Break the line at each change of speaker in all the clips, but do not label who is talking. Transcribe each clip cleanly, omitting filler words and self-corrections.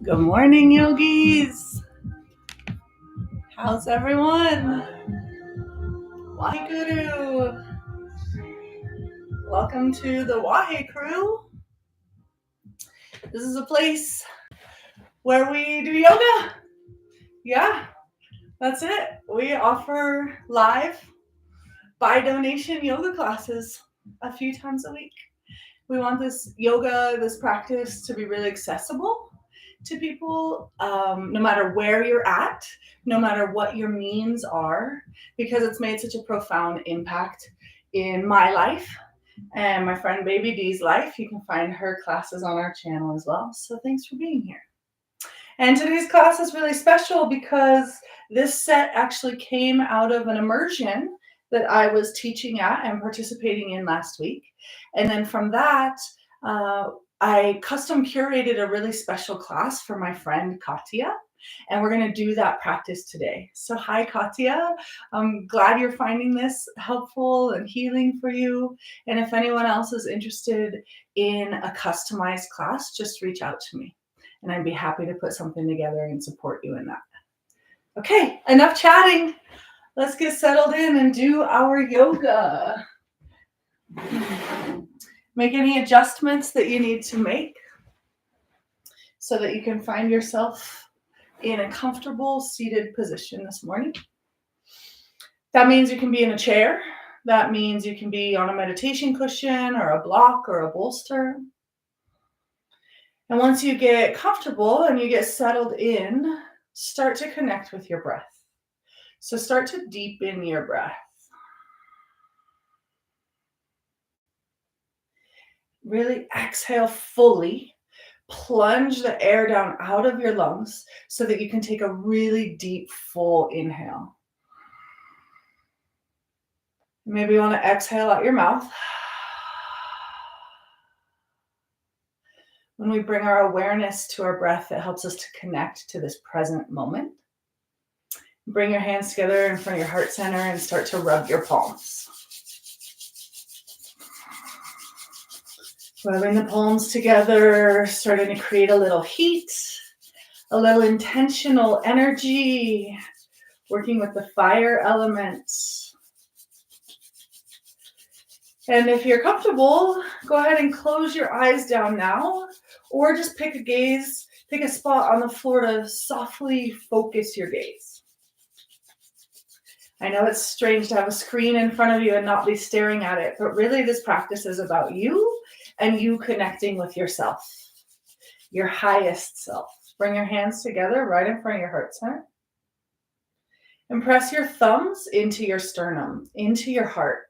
Good morning, yogis. How's everyone? Waheguru. Welcome to the Wahe crew. This is a place where we do yoga. Yeah, that's it. We offer live by donation yoga classes a few times a week. We want this yoga, this practice to be really accessible to people, no matter where you're at, no matter what your means are, because it's made such a profound impact in my life and my friend Baby D's life. You can find her classes on our channel as well. So thanks for being here. And today's class is really special because this set actually came out of an immersion that I was teaching at and participating in last week. And then from that, I custom curated a really special class for my friend Katja, and we're going to do that practice today. So hi, Katja. I'm glad you're finding this helpful and healing for you. And if anyone else is interested in a customized class, just reach out to me, and I'd be happy to put something together and support you in that. Okay, enough chatting. Let's get settled in and do our yoga. Make any adjustments that you need to make so that you can find yourself in a comfortable seated position this morning. That means you can be in a chair. That means you can be on a meditation cushion or a block or a bolster. And once you get comfortable and you get settled in, start to connect with your breath. So start to deepen your breath. Really exhale fully. Plunge the air down out of your lungs so that you can take a really deep, full inhale. Maybe you want to exhale out your mouth. When we bring our awareness to our breath, it helps us to connect to this present moment. Bring your hands together in front of your heart center and start to rub your palms. Rubbing the palms together, starting to create a little heat, a little intentional energy, working with the fire element. And if you're comfortable, go ahead and close your eyes down now, or just pick a spot on the floor to softly focus your gaze. I know it's strange to have a screen in front of you and not be staring at it, but really this practice is about you and you connecting with yourself, your highest self. Bring your hands together right in front of your heart center. And press your thumbs into your sternum, into your heart.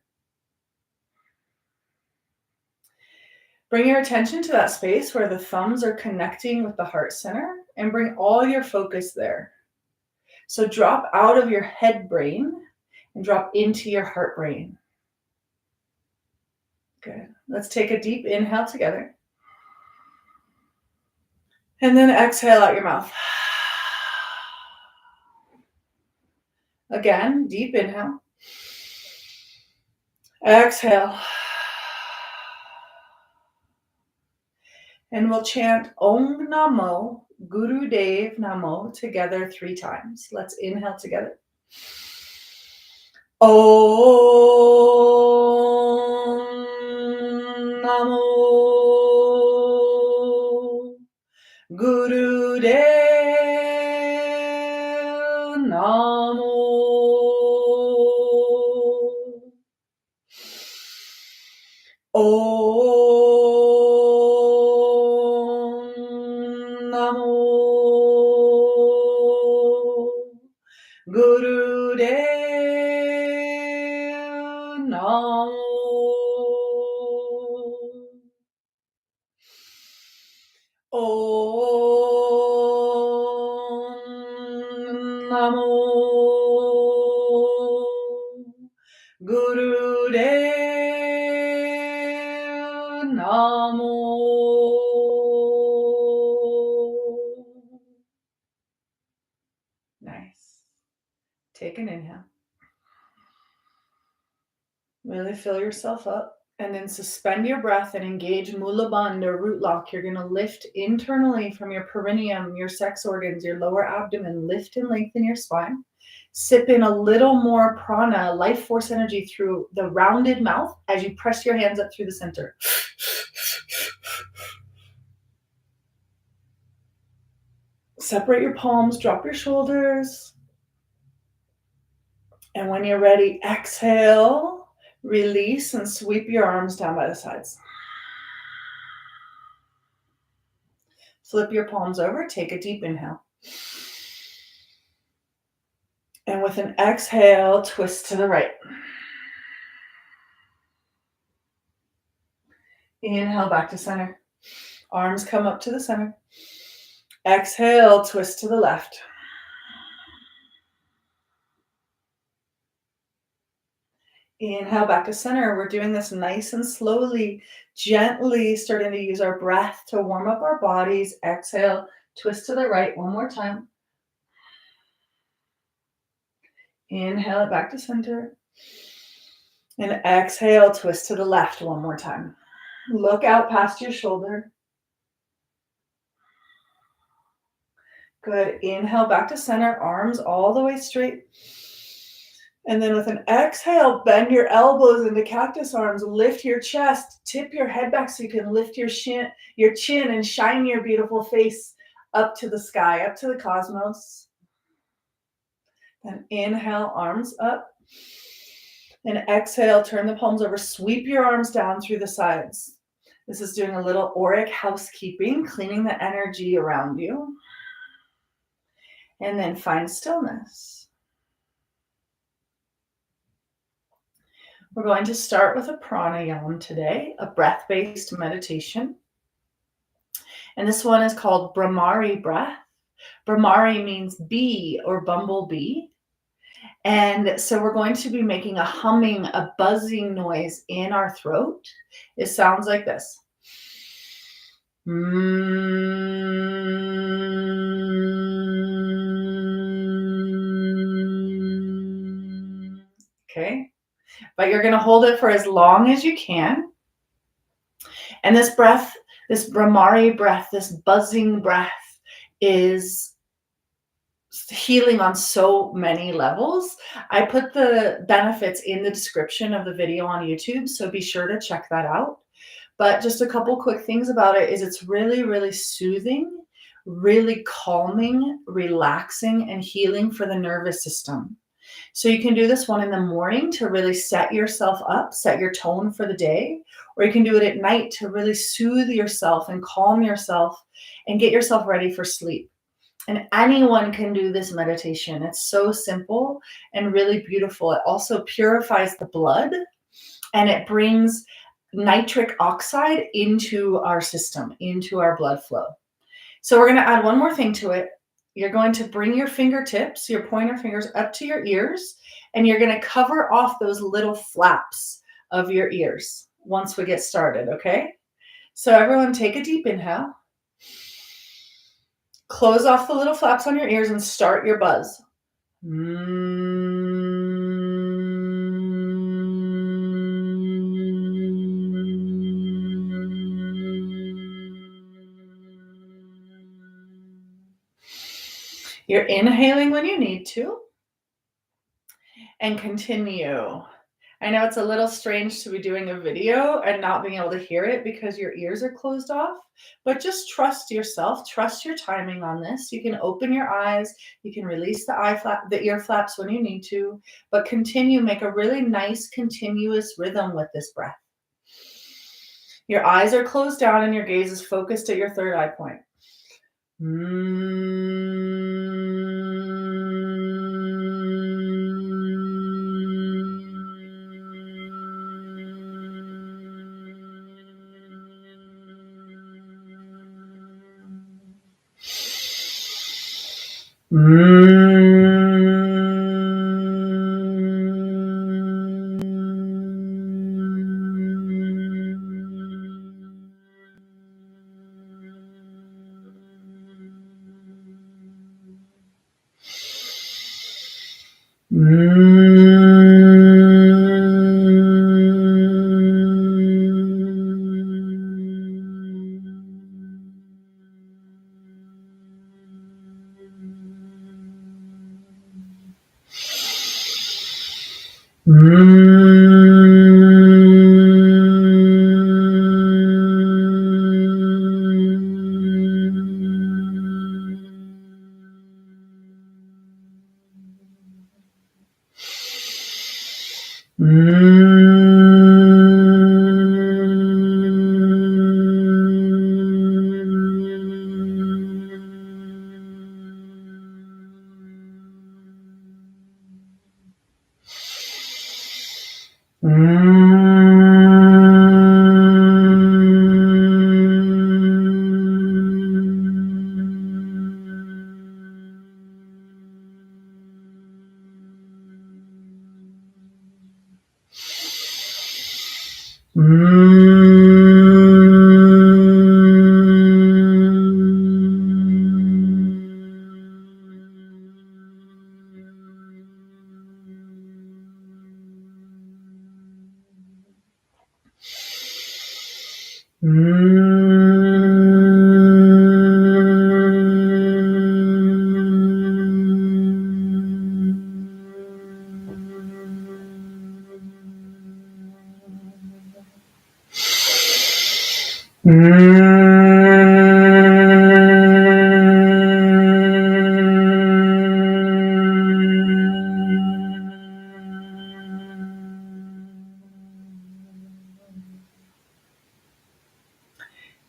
Bring your attention to that space where the thumbs are connecting with the heart center and bring all your focus there. So drop out of your head brain and drop into your heart brain. Good. Let's take a deep inhale together. And then exhale out your mouth. Again, deep inhale. Exhale. And we'll chant Om Namo, Guru Dev Namo together 3 times. Let's inhale together. Om Namo, Guru Dev Namo. Om Namo, Guru Dev Namo. Om Namo, Guru Dev Namo. Nice. Take an inhale. Really fill yourself up. And then suspend your breath and engage Mula Bandha or root lock. You're going to lift internally from your perineum, your sex organs, your lower abdomen. Lift and lengthen your spine. Sip in a little more prana, life force energy through the rounded mouth as you press your hands up through the center. Separate your palms, drop your shoulders. And when you're ready, exhale, release, and sweep your arms down by the sides. Flip your palms over, take a deep inhale. And with an exhale, twist to the right. Inhale back to center. Arms come up to the center. Exhale, twist to the left. Inhale back to center. We're doing this nice and slowly, gently starting to use our breath to warm up our bodies. Exhale, twist to the right one more time. Inhale it back to center. And exhale, twist to the left one more time. Look out past your shoulder. Good. Inhale back to center, arms all the way straight. And then with an exhale, bend your elbows into cactus arms, lift your chest, tip your head back so you can lift your chin and shine your beautiful face up to the sky, up to the cosmos. Then inhale, arms up. And exhale, turn the palms over, sweep your arms down through the sides. This is doing a little auric housekeeping, cleaning the energy around you. And then find stillness. We're going to start with a pranayama today, a breath-based meditation. And this one is called Bhramari breath. Bhramari means bee or bumblebee. And so we're going to be making a humming, a buzzing noise in our throat. It sounds like this. Okay. But you're going to hold it for as long as you can. And this breath, this Bhramari breath, this buzzing breath is healing on so many levels. I put the benefits in the description of the video on YouTube, so be sure to check that out. But just a couple quick things about it is it's really, really soothing, really calming, relaxing, and healing for the nervous system. So you can do this one in the morning to really set yourself up, set your tone for the day, or you can do it at night to really soothe yourself and calm yourself and get yourself ready for sleep. And anyone can do this meditation. It's so simple and really beautiful. It also purifies the blood and it brings nitric oxide into our system, into our blood flow. So we're going to add one more thing to it. You're going to bring your fingertips, your pointer fingers up to your ears, and you're going to cover off those little flaps of your ears once we get started, okay? So everyone take a deep inhale. Close off the little flaps on your ears and start your buzz. You're inhaling when you need to. And continue. I know it's a little strange to be doing a video and not being able to hear it because your ears are closed off, but just trust yourself, trust your timing on this. You can open your eyes, you can release the ear flaps when you need to, but continue, make a really nice continuous rhythm with this breath. Your eyes are closed down and your gaze is focused at your third eye point.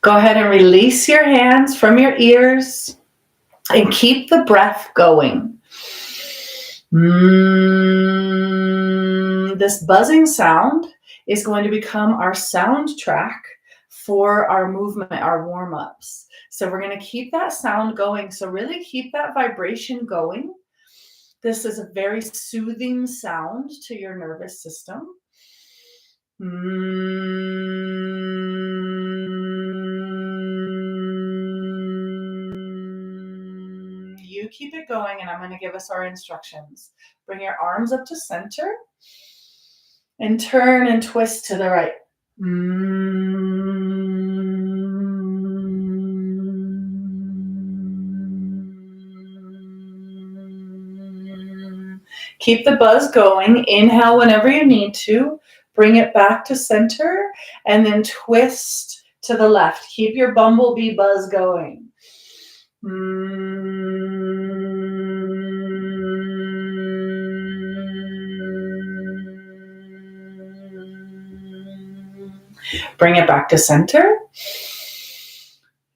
Go ahead and release your hands from your ears and keep the breath going. This buzzing sound is going to become our soundtrack for our movement, our warm-ups. So we're going to keep that sound going. So really keep that vibration going. This is a very soothing sound to your nervous system. You keep it going, and I'm going to give us our instructions. Bring your arms up to center and turn and twist to the right. Keep the buzz going. Inhale whenever you need to. Bring it back to center and then twist to the left. Keep your bumblebee buzz going. Bring it back to center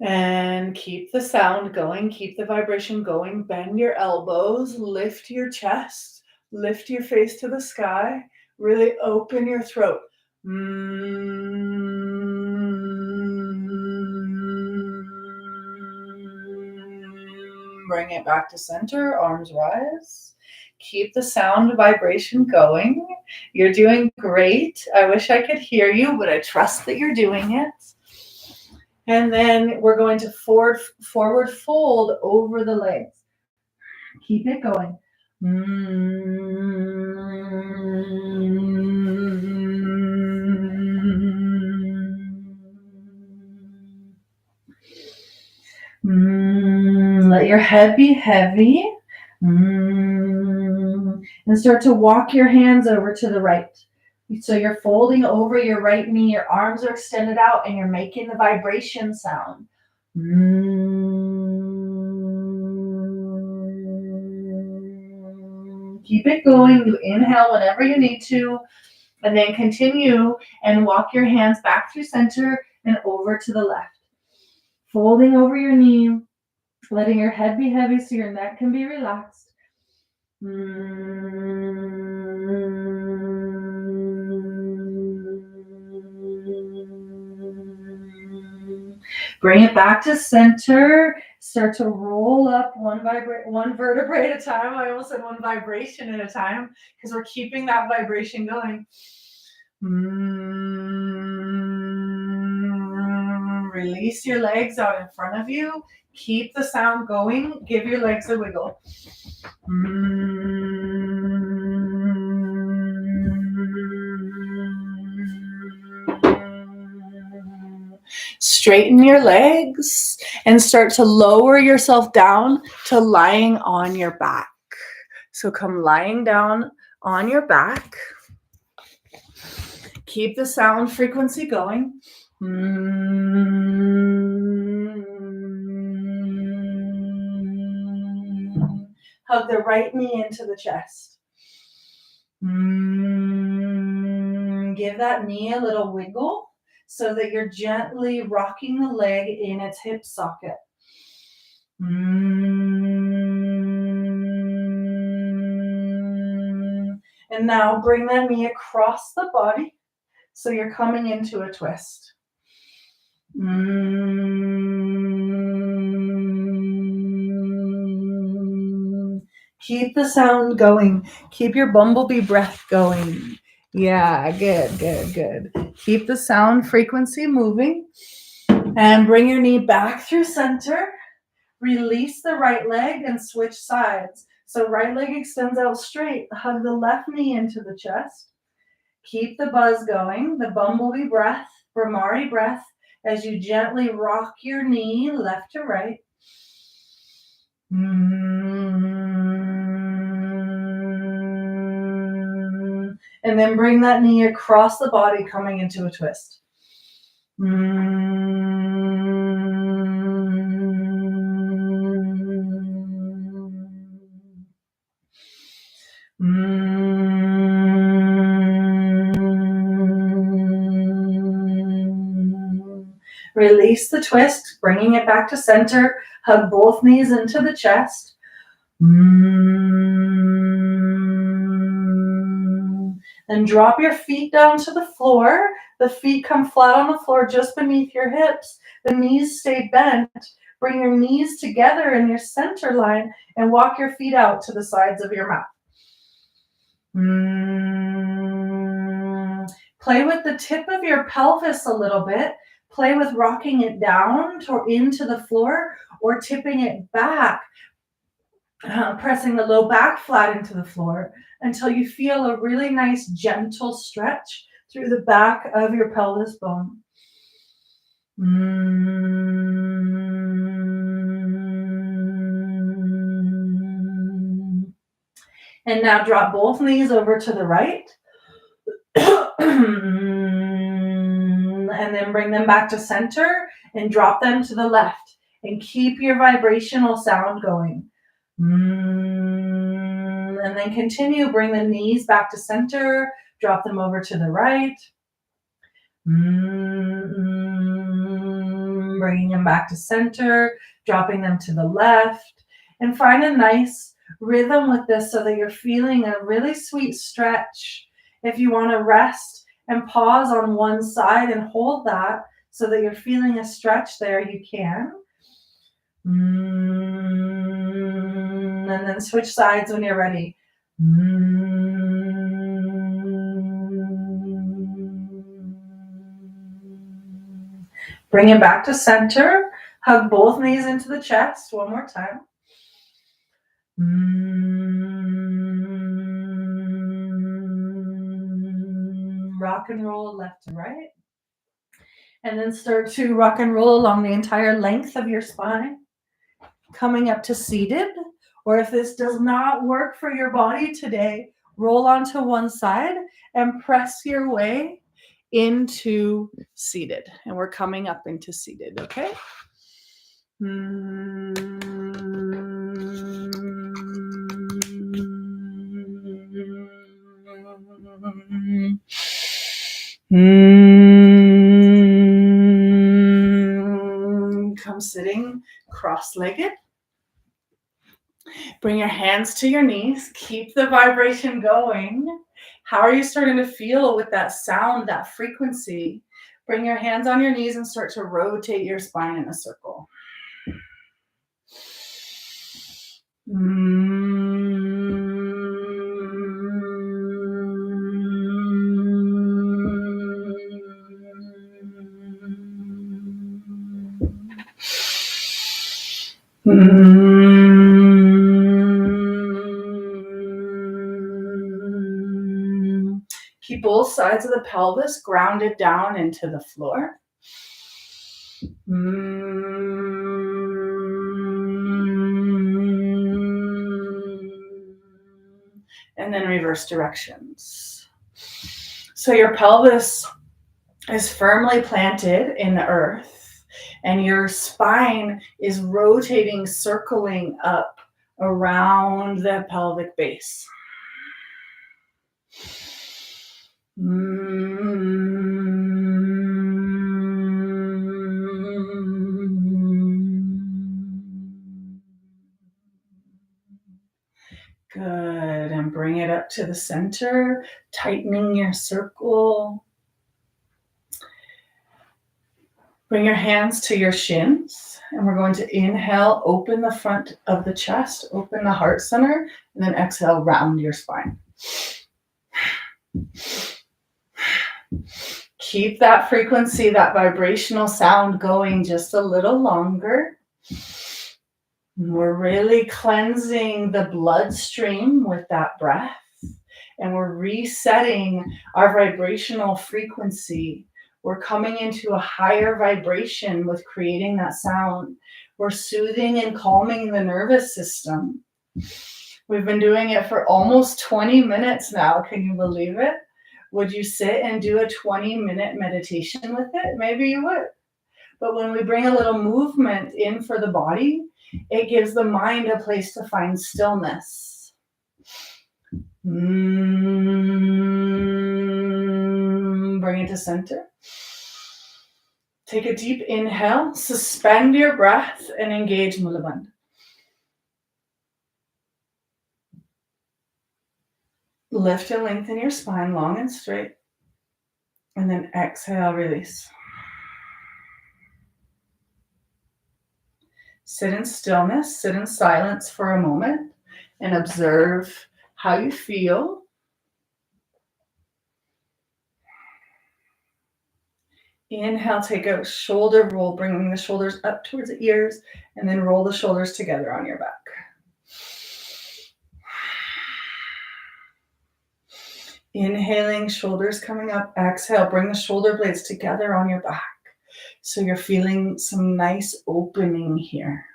and keep the sound going. Keep the vibration going. Bend your elbows, lift your chest, lift your face to the sky. Really open your throat. Bring it back to center, arms rise. Keep the sound vibration going. You're doing great. I wish I could hear you, but I trust that you're doing it. And then we're going to forward fold over the legs. Keep it going. Let your head be heavy. And start to walk your hands over to the right. So you're folding over your right knee, your arms are extended out, and you're making the vibration sound. Keep it going. You inhale whenever you need to, and then continue and walk your hands back through center and over to the left. Folding over your knee, letting your head be heavy so your neck can be relaxed. Bring it back to center. Start to roll up one vertebrae at a time. I almost said one vibration at a time because we're keeping that vibration going. Release your legs out in front of you. Keep the sound going. Give your legs a wiggle. Straighten your legs and start to lower yourself down to lying on your back. So come lying down on your back. Keep the sound frequency going. Hug the right knee into the chest. Give that knee a little wiggle so that you're gently rocking the leg in its hip socket. And now bring that knee across the body so you're coming into a twist. Keep the sound going. Keep your bumblebee breath going. Yeah, good, good, good. Keep the sound frequency moving. And bring your knee back through center. Release the right leg and switch sides. So right leg extends out straight. Hug the left knee into the chest. Keep the buzz going, the bumblebee breath, Bhramari breath, as you gently rock your knee left to right. And then bring that knee across the body, coming into a twist. Release the twist, bringing it back to center. Hug both knees into the chest. Then drop your feet down to the floor. The feet come flat on the floor just beneath your hips. The knees stay bent. Bring your knees together in your center line and walk your feet out to the sides of your mat. Play with the tip of your pelvis a little bit. Play with rocking it down or into the floor or tipping it back, pressing the low back flat into the floor until you feel a really nice gentle stretch through the back of your pelvis bone. And now drop both knees over to the right. And then bring them back to center and drop them to the left. And keep your vibrational sound going. And then continue. Bring the knees back to center. Drop them over to the right. Bringing them back to center. Dropping them to the left. And find a nice rhythm with this so that you're feeling a really sweet stretch. If you want to rest and pause on one side and hold that so that you're feeling a stretch there, you can. And then switch sides when you're ready. Bring it back to center. Hug both knees into the chest. One more time. Rock and roll left to right. And then start to rock and roll along the entire length of your spine, coming up to seated. Or if this does not work for your body today, roll onto one side and press your way into seated. And we're coming up into seated, okay? Come sitting cross-legged. Bring your hands to your knees. Keep the vibration going. How are you starting to feel with that sound, that frequency? Bring your hands on your knees and start to rotate your spine in a circle. Keep both sides of the pelvis grounded down into the floor. And then reverse directions. So your pelvis is firmly planted in the earth, and your spine is rotating, circling up around the pelvic base. Good. And bring it up to the center, tightening your circle. Bring your hands to your shins, and we're going to inhale, open the front of the chest, open the heart center, and then exhale, round your spine. Keep that frequency, that vibrational sound going just a little longer. We're really cleansing the bloodstream with that breath, and we're resetting our vibrational frequency. We're coming into a higher vibration with creating that sound. We're soothing and calming the nervous system. We've been doing it for almost 20 minutes now. Can you believe it? Would you sit and do a 20-minute meditation with it? Maybe you would. But when we bring a little movement in for the body, it gives the mind a place to find stillness. Bring it to center. Take a deep inhale, suspend your breath, and engage Mula Bandha. Lift and lengthen your spine long and straight. And then exhale, release. Sit in stillness, sit in silence for a moment, and observe how you feel. Inhale, take a shoulder roll, bringing the shoulders up towards the ears, and then roll the shoulders together on your back. Inhaling, shoulders coming up. Exhale, bring the shoulder blades together on your back. So you're feeling some nice opening here.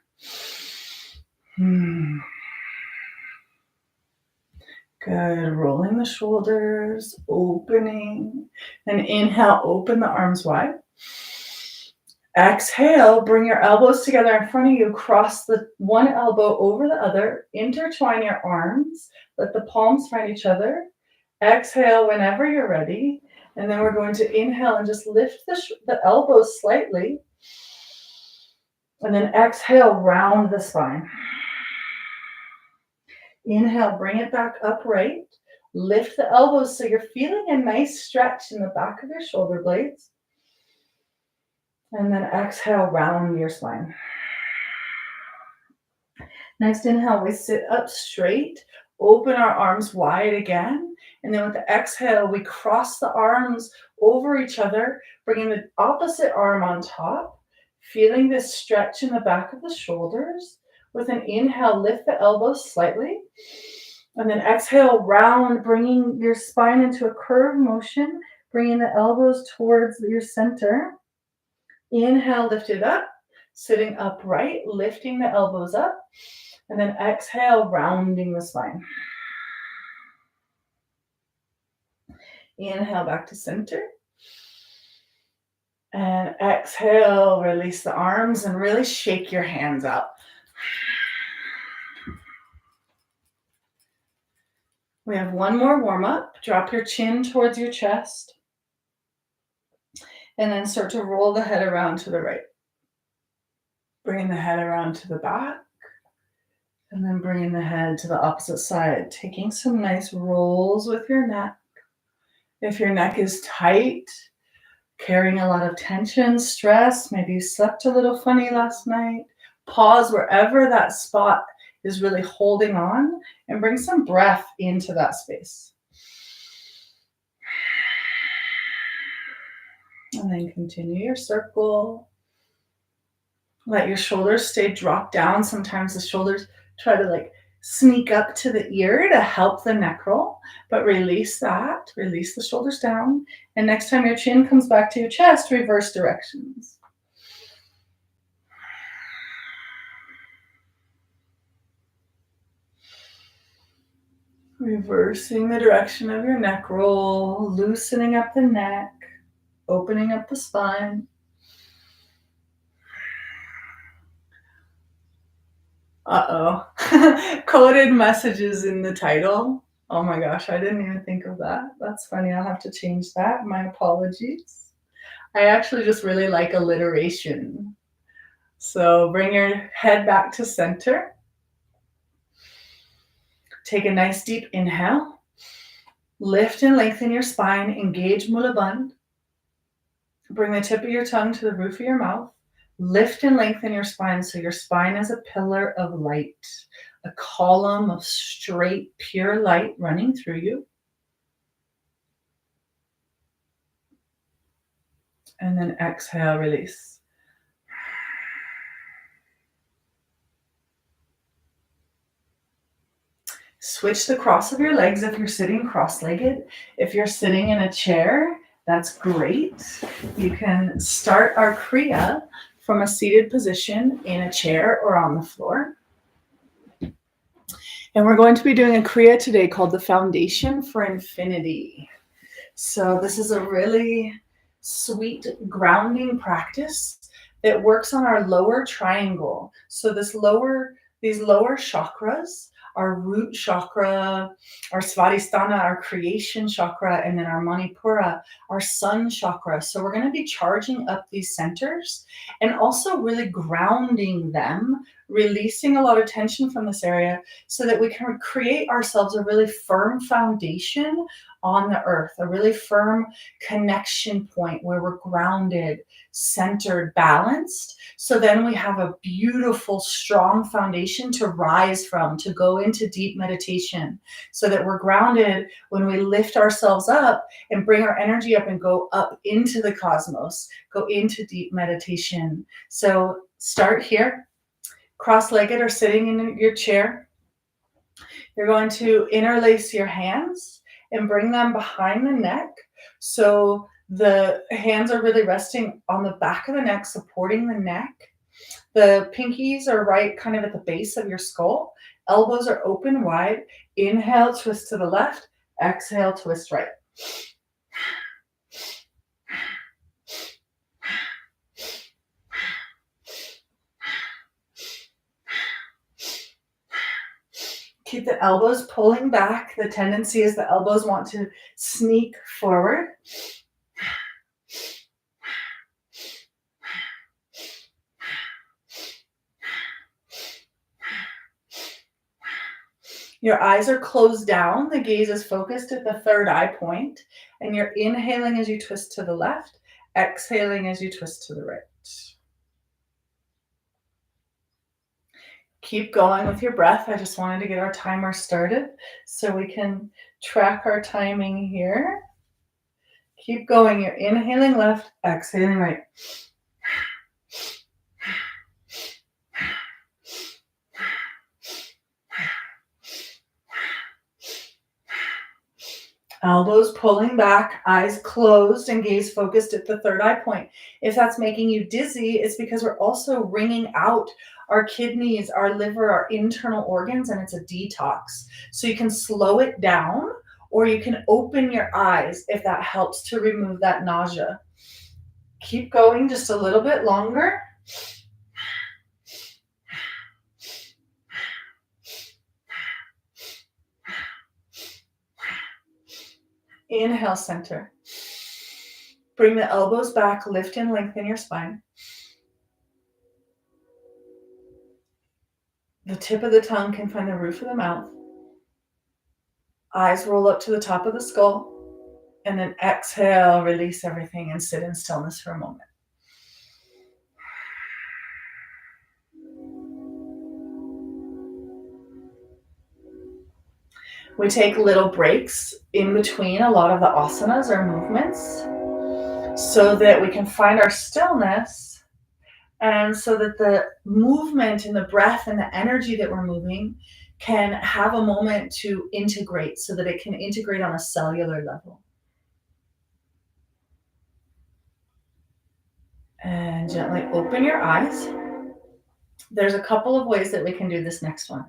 Good. Rolling the shoulders, opening. And inhale, open the arms wide. Exhale, bring your elbows together in front of you. Cross the one elbow over the other. Intertwine your arms. Let the palms find each other. Exhale whenever you're ready. And then we're going to inhale and just lift the elbows slightly. And then exhale, round the spine. Inhale, bring it back upright. Lift the elbows so you're feeling a nice stretch in the back of your shoulder blades. And then exhale, round your spine. Next inhale, we sit up straight. Open our arms wide again. And then with the exhale, we cross the arms over each other, bringing the opposite arm on top, feeling this stretch in the back of the shoulders. With an inhale, lift the elbows slightly. And then exhale, round, bringing your spine into a curved motion, bringing the elbows towards your center. Inhale, lift it up, sitting upright, lifting the elbows up. And then exhale, rounding the spine. Inhale back to center. And exhale, release the arms and really shake your hands out. We have one more warm up. Drop your chin towards your chest. And then start to roll the head around to the right. Bring the head around to the back. And then bringing the head to the opposite side. Taking some nice rolls with your neck. If your neck is tight, carrying a lot of tension, stress, maybe you slept a little funny last night, pause wherever that spot is really holding on and bring some breath into that space. And then continue your circle. Let your shoulders stay dropped down. Sometimes the shoulders try to sneak up to the ear to help the neck roll, but release that, release the shoulders down. And next time your chin comes back to your chest, reverse directions. Reversing the direction of your neck roll, loosening up the neck, opening up the spine. Uh-oh. Coded messages in the title. Oh my gosh, I didn't even think of that. That's funny. I'll have to change that. My apologies. I actually just really like alliteration. So bring your head back to center. Take a nice deep inhale. Lift and lengthen your spine. Engage Mula Bandha. Bring the tip of your tongue to the roof of your mouth. Lift and lengthen your spine so your spine is a pillar of light, a column of straight, pure light running through you. And then exhale, release. Switch the cross of your legs if you're sitting cross-legged. If you're sitting in a chair, that's great. You can start our Kriya from a seated position in a chair or on the floor. And we're going to be doing a Kriya today called the Foundation for Infinity. So this is a really sweet grounding practice that works on our lower triangle. So these lower chakras, our root chakra, our Svadhisthana, our creation chakra, and then our Manipura, our sun chakra. So we're going to be charging up these centers and also really grounding them, releasing a lot of tension from this area so that we can create ourselves a really firm foundation on the earth, a really firm connection point where we're grounded, centered, balanced. So then we have a beautiful, strong foundation to rise from, to go into deep meditation, so that we're grounded when we lift ourselves up and bring our energy up and go up into the cosmos, go into deep meditation. So start here, cross-legged or sitting in your chair. You're going to interlace your hands and bring them behind the neck. So the hands are really resting on the back of the neck, supporting the neck. The pinkies are right kind of at the base of your skull. Elbows are open wide. Inhale, twist to the left. Exhale, twist right. Keep the elbows pulling back. The tendency is the elbows want to sneak forward. Your eyes are closed down. The gaze is focused at the third eye point. And you're inhaling as you twist to the left, exhaling as you twist to the right. Keep going with your breath. I just wanted to get our timer started so we can track our timing here. Keep going. You're inhaling left, exhaling right. Elbows pulling back, eyes closed, and gaze focused at the third eye point. If that's making you dizzy, it's because we're also wringing out our kidneys, our liver, our internal organs, and it's a detox. So you can slow it down, or you can open your eyes if that helps to remove that nausea. Keep going just a little bit longer. Inhale, center. Bring the elbows back, lift and lengthen your spine. The tip of the tongue can find the roof of the mouth. Eyes roll up to the top of the skull. And then exhale, release everything and sit in stillness for a moment. We take little breaks in between a lot of the asanas or movements so that we can find our stillness, and so that the movement and the breath and the energy that we're moving can have a moment to integrate, so that it can integrate on a cellular level. And gently open your eyes. There's a couple of ways that we can do this next one.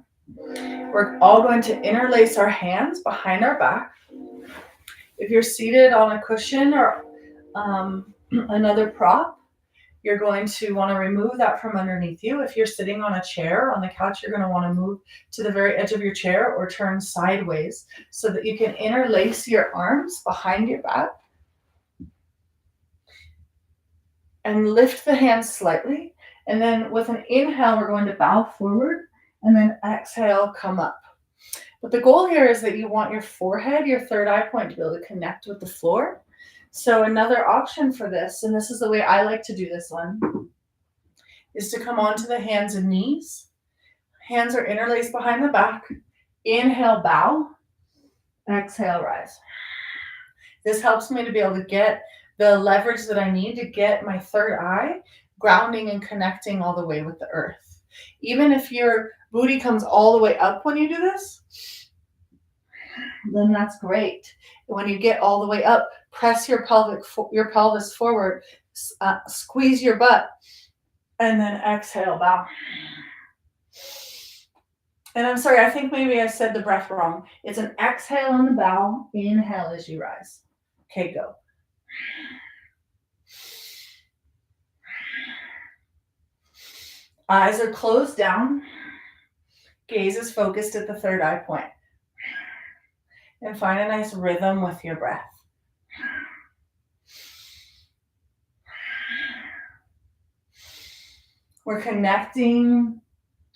We're all going to interlace our hands behind our back. If you're seated on a cushion or another prop, you're going to want to remove that from underneath you. If you're sitting on a chair on the couch, you're going to want to move to the very edge of your chair or turn sideways so that you can interlace your arms behind your back and lift the hands slightly. And then with an inhale, we're going to bow forward and then exhale, come up. But the goal here is that you want your forehead, your third eye point, to be able to connect with the floor. So another option for this, and this is the way I like to do this one, is to come onto the hands and knees. Hands are interlaced behind the back. Inhale, bow. Exhale, rise. This helps me to be able to get the leverage that I need to get my third eye grounding and connecting all the way with the earth. Even if your booty comes all the way up when you do this, then that's great. When you get all the way up, press your pelvis forward, squeeze your butt, and then exhale, bow. And I'm sorry, I think maybe I said the breath wrong. It's an exhale on the bow, inhale as you rise. Okay, go. Eyes are closed down. Gaze is focused at the third eye point. And find a nice rhythm with your breath. We're connecting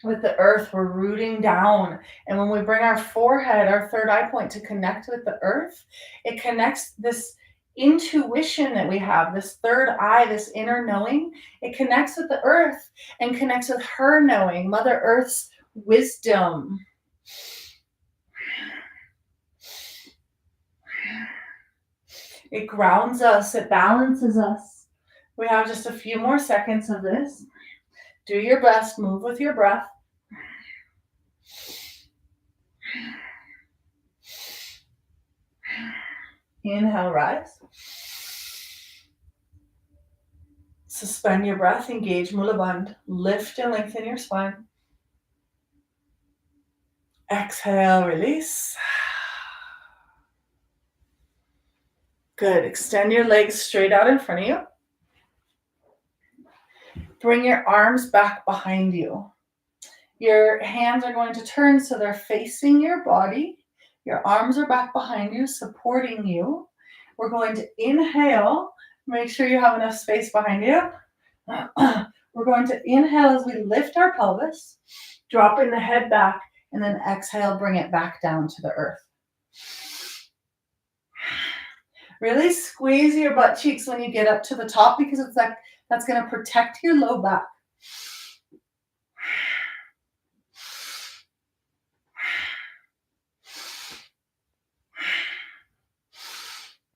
with the earth. We're rooting down. And when we bring our forehead, our third eye point, to connect with the earth, it connects this intuition that we have, this third eye, this inner knowing. It connects with the earth and connects with her knowing, Mother Earth's wisdom. It grounds us. It balances us. We have just a few more seconds of this. Do your best. Move with your breath. Inhale, rise. Suspend your breath. Engage Mula Bandha. Lift and lengthen your spine. Exhale, release. Good. Extend your legs straight out in front of you. Bring your arms back behind you. Your hands are going to turn so they're facing your body. Your arms are back behind you, supporting you. We're going to inhale. Make sure you have enough space behind you. We're going to inhale as we lift our pelvis, dropping the head back, and then exhale, bring it back down to the earth. Really squeeze your butt cheeks when you get up to the top, because it's like that's going to protect your low back.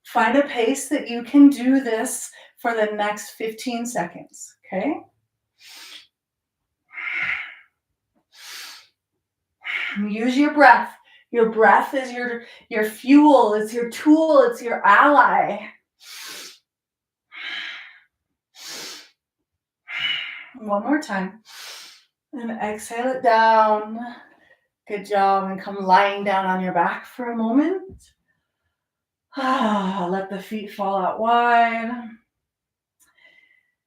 Find a pace that you can do this for the next 15 seconds, okay? Use your breath. Your breath is your fuel, it's your tool, it's your ally. One more time. And exhale it down. Good job. And come lying down on your back for a moment. Let the feet fall out wide.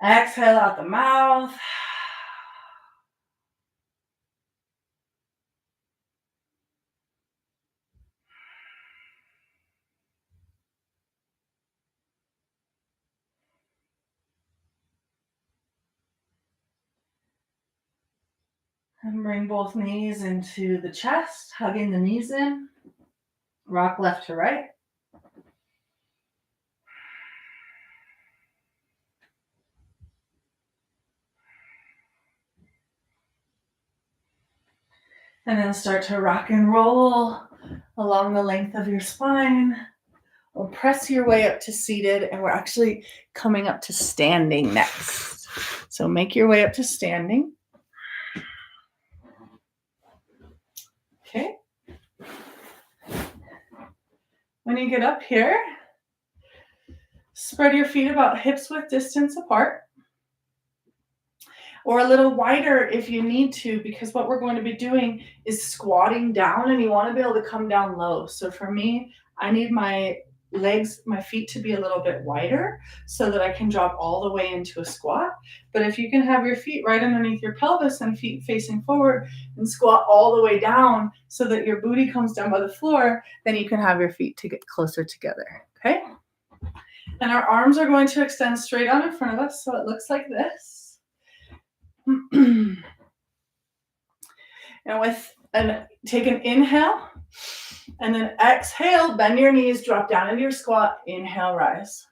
Exhale out the mouth. And bring both knees into the chest, hugging the knees in. Rock left to right. And then start to rock and roll along the length of your spine. Or press your way up to seated, and we're actually coming up to standing next. So make your way up to standing. Okay. When you get up here, spread your feet about hips width distance apart. or a little wider if you need to, because what we're going to be doing is squatting down, and you want to be able to come down low. So for me, I need my legs, my feet to be a little bit wider so that I can drop all the way into a squat. But if you can have your feet right underneath your pelvis and feet facing forward and squat all the way down so that your booty comes down by the floor, then you can have your feet to get closer together, okay? And our arms are going to extend straight out in front of us, so it looks like this. And take an inhale, and then exhale, bend your knees, drop down into your squat, inhale, rise.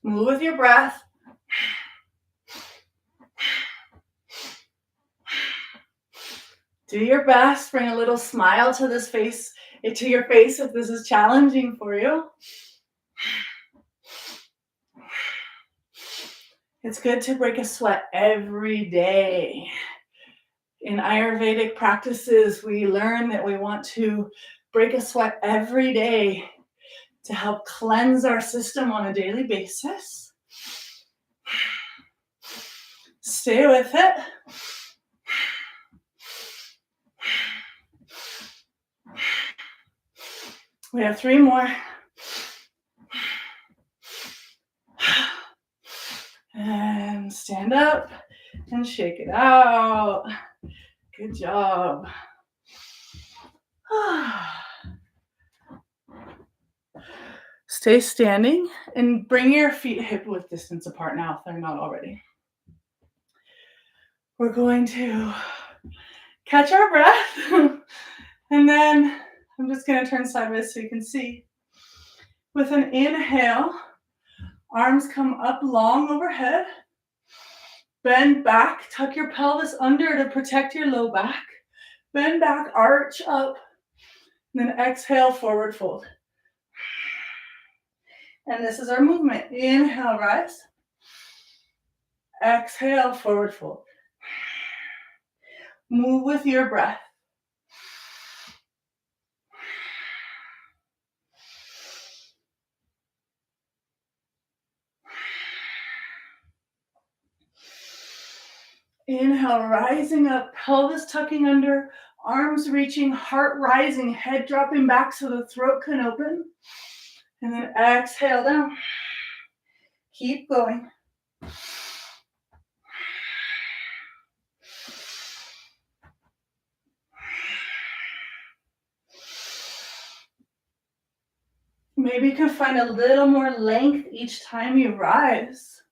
Move with your breath. Do your best. Bring a little smile to your face if this is challenging for you. It's good to break a sweat every day. In Ayurvedic practices, we learn that we want to break a sweat every day to help cleanse our system on a daily basis. Stay with it. We have 3 more. And stand up and shake it out. Good job. Stay standing and bring your feet hip-width distance apart now if they're not already. We're going to catch our breath, and then I'm just going to turn sideways so you can see. With an inhale, arms come up long overhead. Bend back, tuck your pelvis under to protect your low back. Bend back, arch up, and then exhale, forward fold. And this is our movement. Inhale, rise. Exhale, forward fold. Move with your breath. Inhale, rising up, pelvis tucking under, arms reaching, heart rising, head dropping back so the throat can open. And then exhale down. Keep going. Maybe you can find a little more length each time you rise.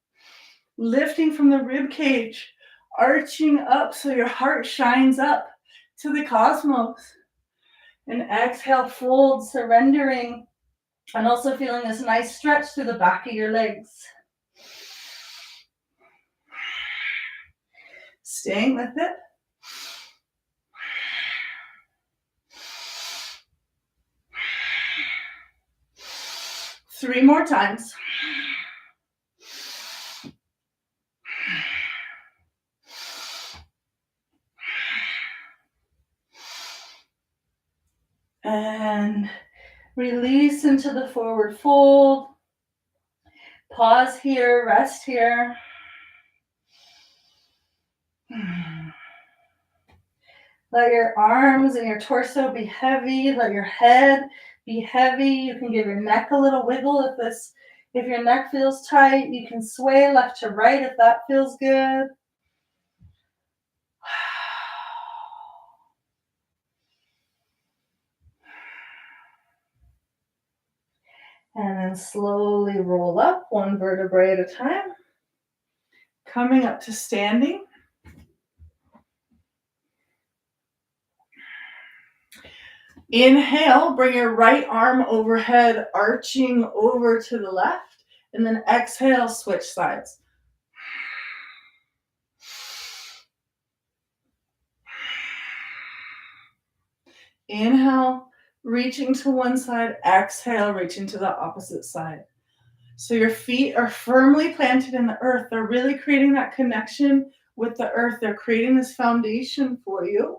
Lifting from the rib cage, arching up so your heart shines up to the cosmos. And exhale, fold, surrendering, and also feeling this nice stretch through the back of your legs. Staying with it. Three more times. And release into the forward fold. Pause here, rest here. Let your arms and your torso be heavy. Let your head be heavy. You can give your neck a little wiggle if your neck feels tight. You can sway left to right if that feels good. And then slowly roll up one vertebrae at a time. Coming up to standing. Inhale, bring your right arm overhead, arching over to the left. And then exhale, switch sides. Inhale, reaching to one side. Exhale, reaching to the opposite side. So your feet are firmly planted in the earth. They're really creating that connection with the earth. They're creating this foundation for you.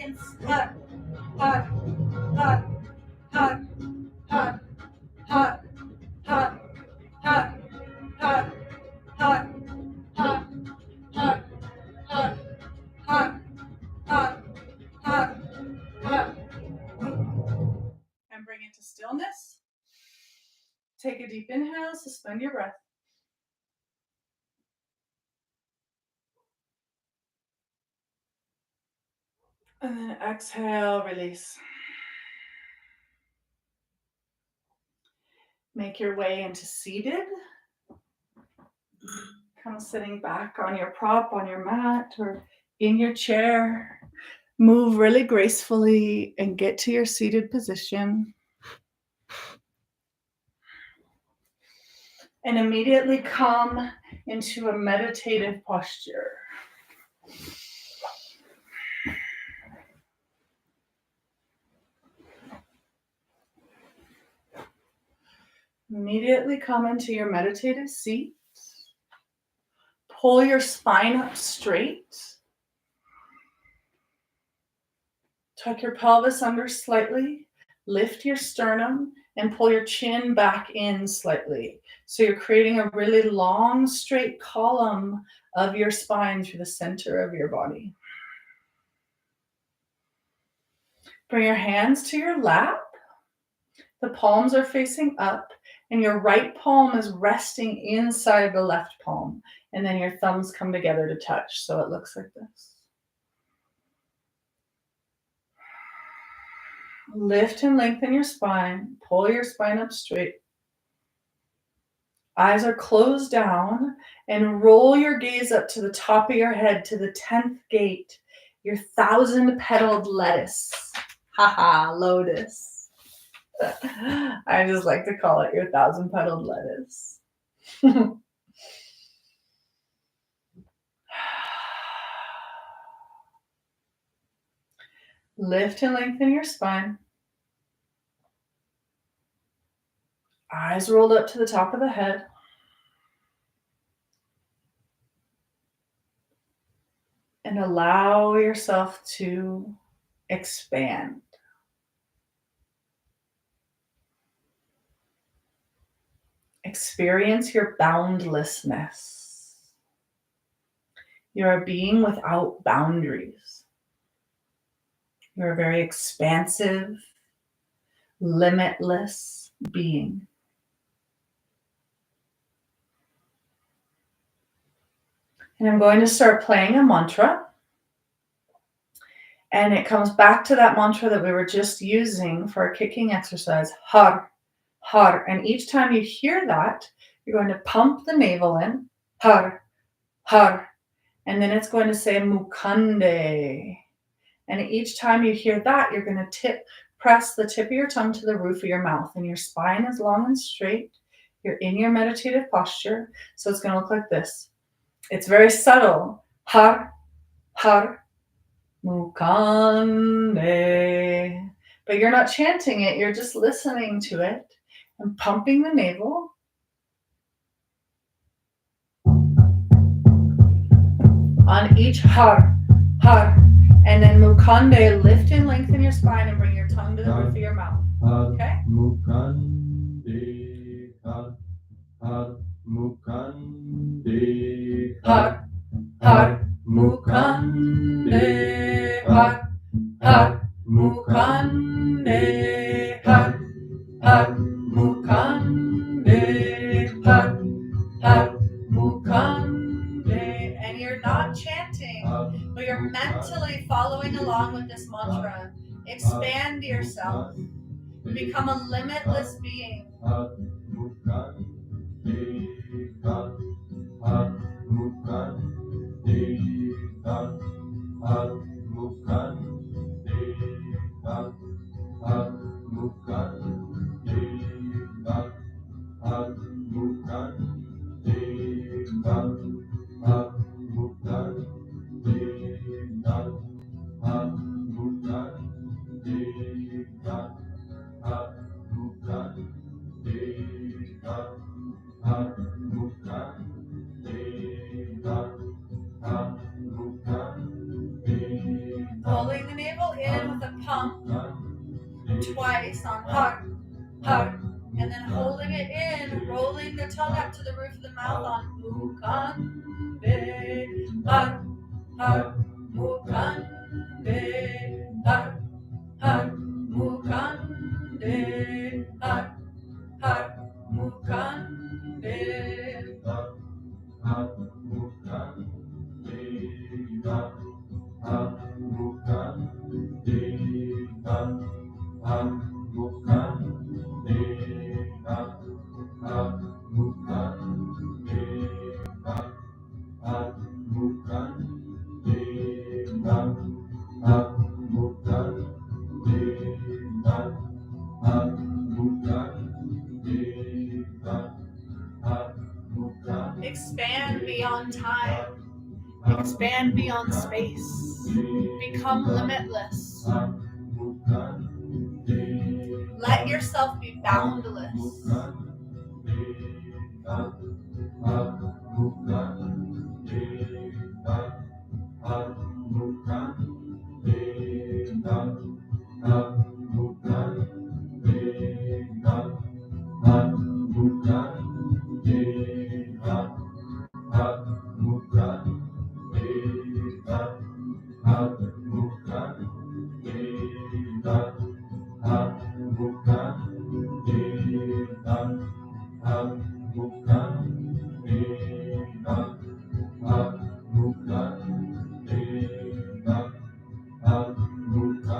seconds. Hot, hot, hot, hot, hot, hot, hot, hot, hot, hot, hot, hot, hot, hot, hot, hot, hot. And bring it to stillness. Take a deep inhale, suspend your breath. And then exhale, release. Make your way into seated. Kind of sitting back on your prop, on your mat, or in your chair. Move really gracefully and get to your seated position. And immediately come into a meditative posture. Immediately come into your meditative seat. Pull your spine up straight. Tuck your pelvis under slightly. Lift your sternum and pull your chin back in slightly. So you're creating a really long, straight column of your spine through the center of your body. Bring your hands to your lap. The palms are facing up, and your right palm is resting inside the left palm. And then your thumbs come together to touch. So it looks like this. Lift and lengthen your spine. Pull your spine up straight. Eyes are closed down, and roll your gaze up to the top of your head, to the 10th gate, your 1,000-petaled lettuce. Haha, lotus. I just like to call it your 1,000-petaled lettuce. Lift and lengthen your spine. Eyes rolled up to the top of the head. And allow yourself to expand. Experience your boundlessness. You're a being without boundaries. You're a very expansive, limitless being. And I'm going to start playing a mantra. And it comes back to that mantra that we were just using for our kicking exercise. Har, har. And each time you hear that, you're going to pump the navel in. Har, har. And then it's going to say mukande. And each time you hear that, you're going to press the tip of your tongue to the roof of your mouth. And your spine is long and straight. You're in your meditative posture. So it's going to look like this. It's very subtle. Har, har, mukande. But you're not chanting it. You're just listening to it and pumping the navel. On each har, har. And then mukande, lift and lengthen your spine and bring your tongue to the roof of your mouth. Okay?
Mukande, har, har, mukande,
Har, har, mukande, har, har, mukande, har, har, mukande, har, har, mukande. And you're not chanting, but you're mentally following along with this mantra. Expand yourself. Become a limitless being.
har, mukande, har, har, mukande, har, har, mukande, har, har, mukande, har, har, mukande, har, har, mukande, har, har, mukande, har, har, mukande, har, har, mukande, har, har, mukande, har.
Pulling the navel in with a pump twice on heart, heart, and then holding it in, rolling the tongue up to the roof of the mouth on mukande, heart, heart, mukande, heart, heart, mukande, heart, heart, mukande, heart, heart, mukande, heart, heart, mukande, heart, heart, mukande, heart, heart, mukande, heart, heart, mukande, heart, heart, mukande, heart, heart, mukande, expand beyond time. Expand beyond space. Become limitless. Let yourself be boundless.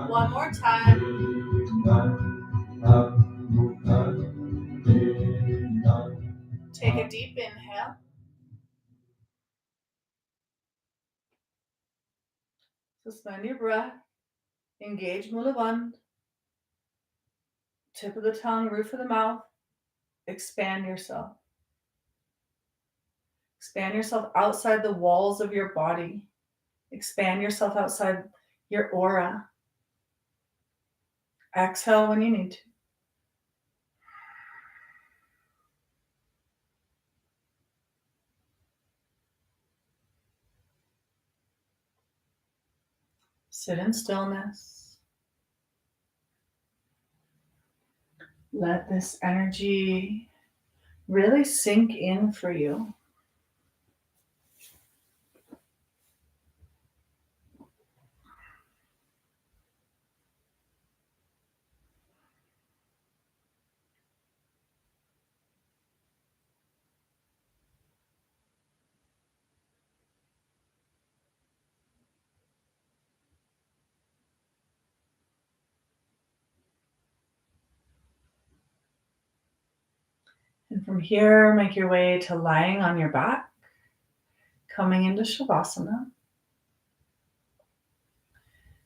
One more time. Take a deep inhale. Suspend your breath. Engage Mula Bandha. Tip of the tongue, roof of the mouth. Expand yourself. Expand yourself outside the walls of your body. Expand yourself outside your aura. Exhale when you need to. Sit in stillness. Let this energy really sink in for you. And from here, make your way to lying on your back, coming into Shavasana.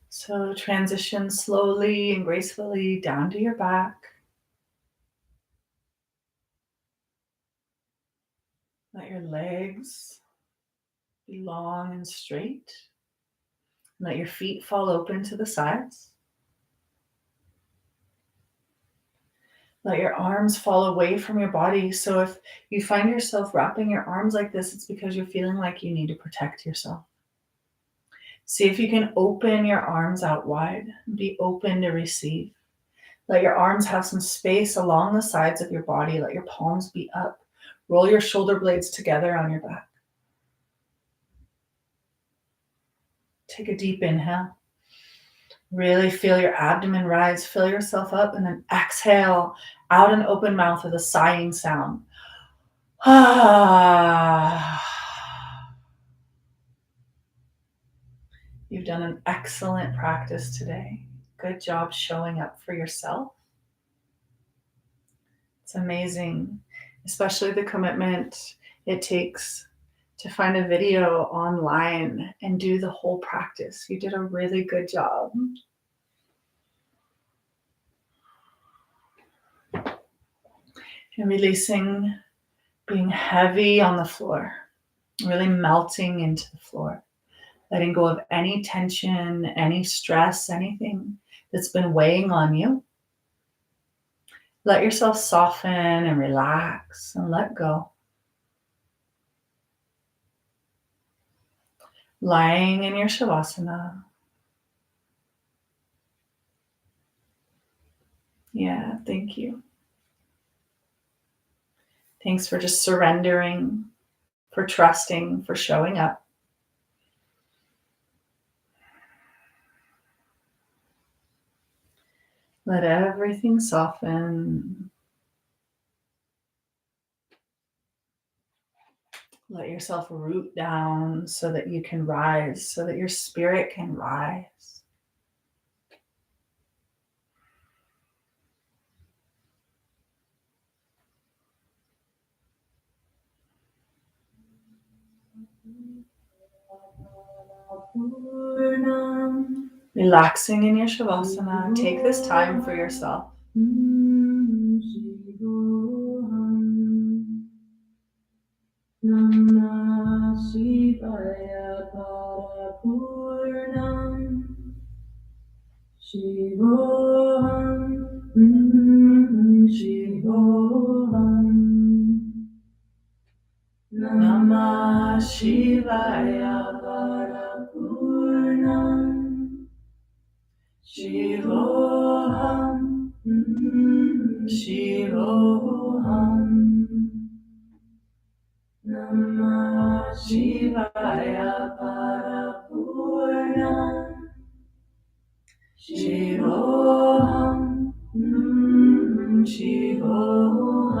So transition slowly and gracefully down to your back. Let your legs be long and straight. Let your feet fall open to the sides. Let your arms fall away from your body. So if you find yourself wrapping your arms like this, it's because you're feeling like you need to protect yourself. See if you can open your arms out wide. Be open to receive. Let your arms have some space along the sides of your body. Let your palms be up. Roll your shoulder blades together on your back. Take a deep inhale. Really feel your abdomen rise. Fill yourself up and then exhale out an open mouth with a sighing sound. You've done an excellent practice today. Good job showing up for yourself. It's amazing, especially the commitment it takes to find a video online and do the whole practice. You did a really good job. And releasing being heavy on the floor, really melting into the floor, letting go of any tension, any stress, anything that's been weighing on you. Let yourself soften and relax and let go. Lying in your Shavasana. Yeah, thank you. Thanks for just surrendering, for trusting, for showing up. Let everything soften. Let yourself root down so that you can rise, so that your spirit can rise. Relaxing in your Shavasana. Take this time for yourself. Namah Shivaya Parapurnam Shivoham Shivoham Namah Shivaya Parapurnam Shivoham Shivoham Namah Shivaya Parapurnam Shivoham Shivoham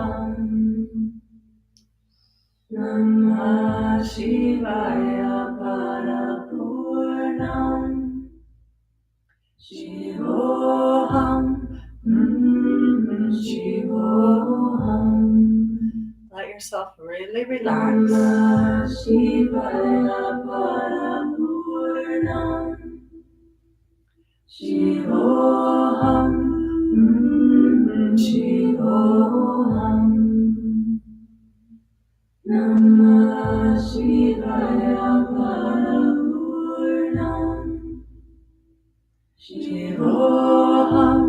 Namah Shivaya Parapurnam Shivoham Shivoham. Let yourself really relax. Namah Shivaya Parapurnam Shivoham Shivoham Namah Shivaya Parapurnam Shivoham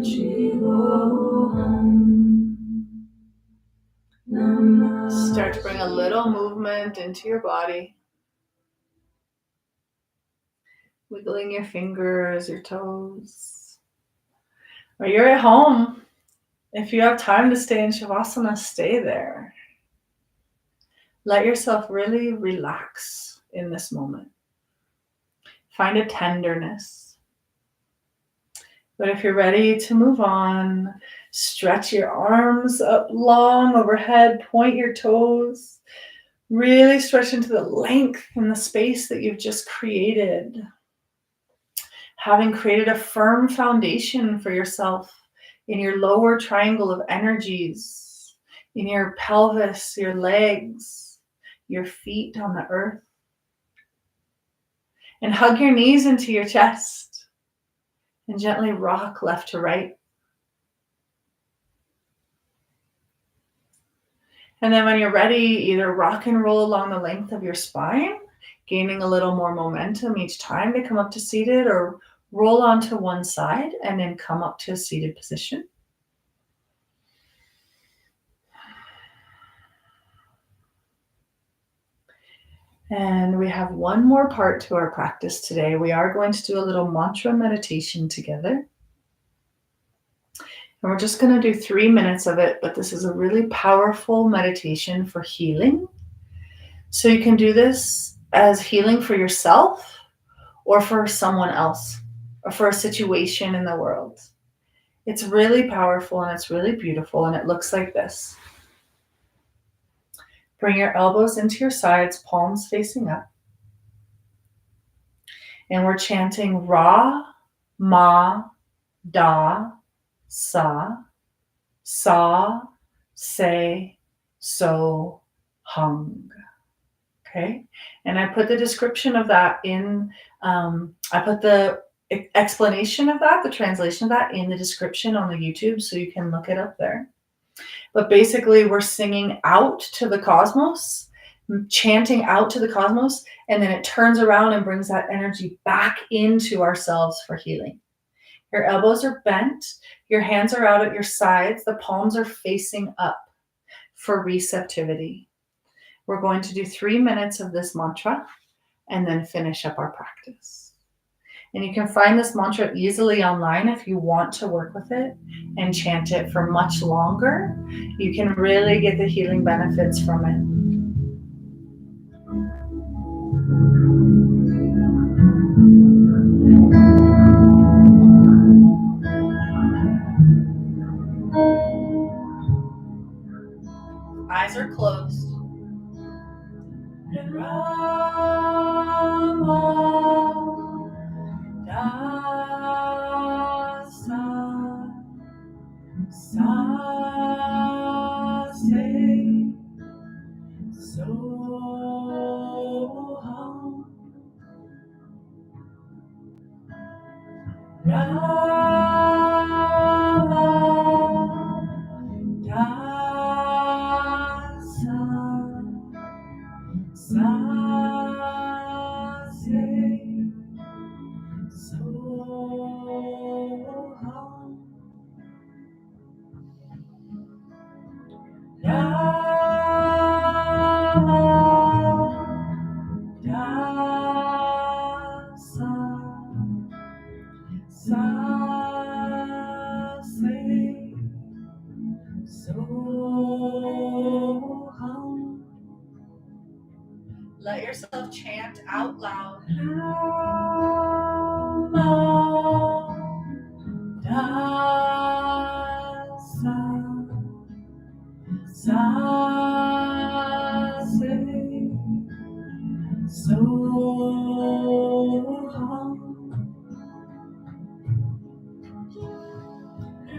Shivoham. Start to bring a little movement into your body. Wiggling your fingers, your toes. Or you're at home. If you have time to stay in Shavasana, stay there. Let yourself really relax in this moment. Find a tenderness. But if you're ready to move on, stretch your arms up long overhead, point your toes. Really stretch into the length and the space that you've just created. Having created a firm foundation for yourself in your lower triangle of energies, in your pelvis, your legs, your feet on the earth. And hug your knees into your chest and gently rock left to right. And then when you're ready, either rock and roll along the length of your spine, gaining a little more momentum each time to come up to seated, or roll onto one side and then come up to a seated position. And we have one more part to our practice today. We are going to do a little mantra meditation together. And we're just going to do 3 minutes of it, but this is a really powerful meditation for healing. So you can do this as healing for yourself or for someone else or for a situation in the world. It's really powerful and it's really beautiful, and it looks like this. Bring your elbows into your sides, palms facing up. And we're chanting Ra, Ma, Da, Sa, Sa, Se, So, Hung. Okay? And I put the description of that in, I put the explanation of that, the translation of that in the description on the YouTube, so you can look it up there. But basically, we're singing out to the cosmos, chanting out to the cosmos, and then it turns around and brings that energy back into ourselves for healing. Your elbows are bent, your hands are out at your sides, the palms are facing up for receptivity. We're going to do 3 minutes of this mantra and then finish up our practice. And you can find this mantra easily online if you want to work with it and chant it for much longer. You can really get the healing benefits from it. Eyes are closed. And Rama Dasa Sase Soham Rama Dasa Sase Soham Namo Dasa Sase Soham. Let yourself chant out loud. Namo Dasa Sase Soham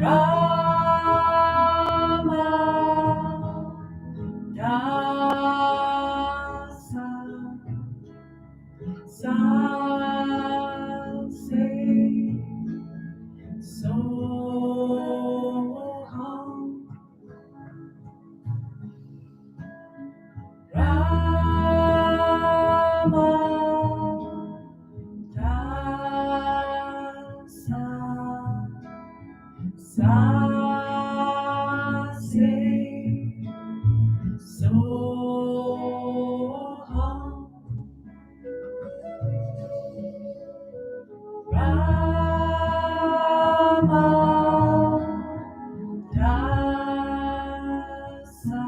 Rama Dasa Sase Soham Rama Dasa Sase Soham Rama Dasa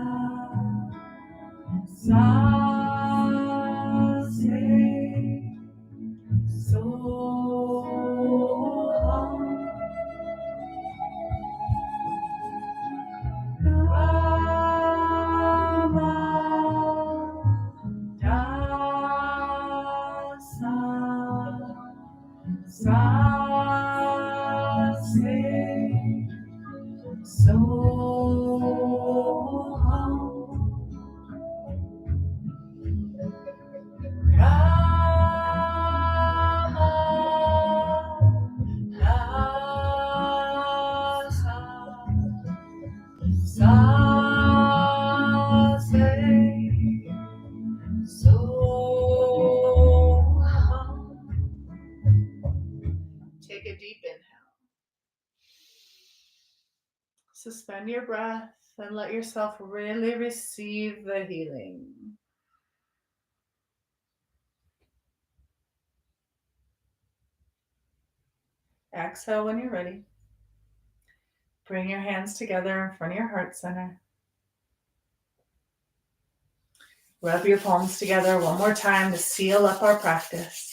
Sase Soham Rama Dasa Sase Soham Rama Dasa Sase Soham. Take a deep inhale. Suspend your breath and let yourself really receive the healing. Exhale when you're ready. Bring your hands together in front of your heart center. Rub your palms together one more time to seal up our practice.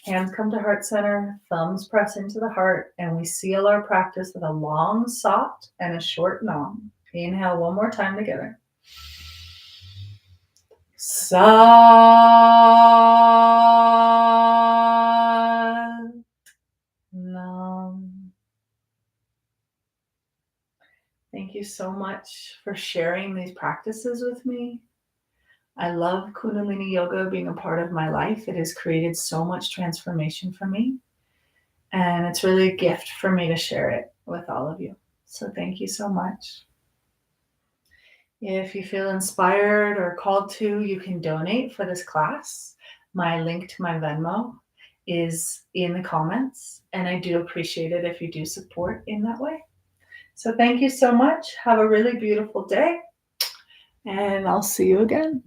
Hands come to heart center, thumbs press into the heart, and we seal our practice with a long Sat and a short Nam. Inhale one more time together. Sat Nam. Thank you so much for sharing these practices with me. I love Kundalini Yoga being a part of my life. It has created so much transformation for me. And it's really a gift for me to share it with all of you. So thank you so much. If you feel inspired or called to, you can donate for this class. My link to my Venmo is in the comments. And I do appreciate it if you do support in that way. So thank you so much. Have a really beautiful day. And I'll see you again.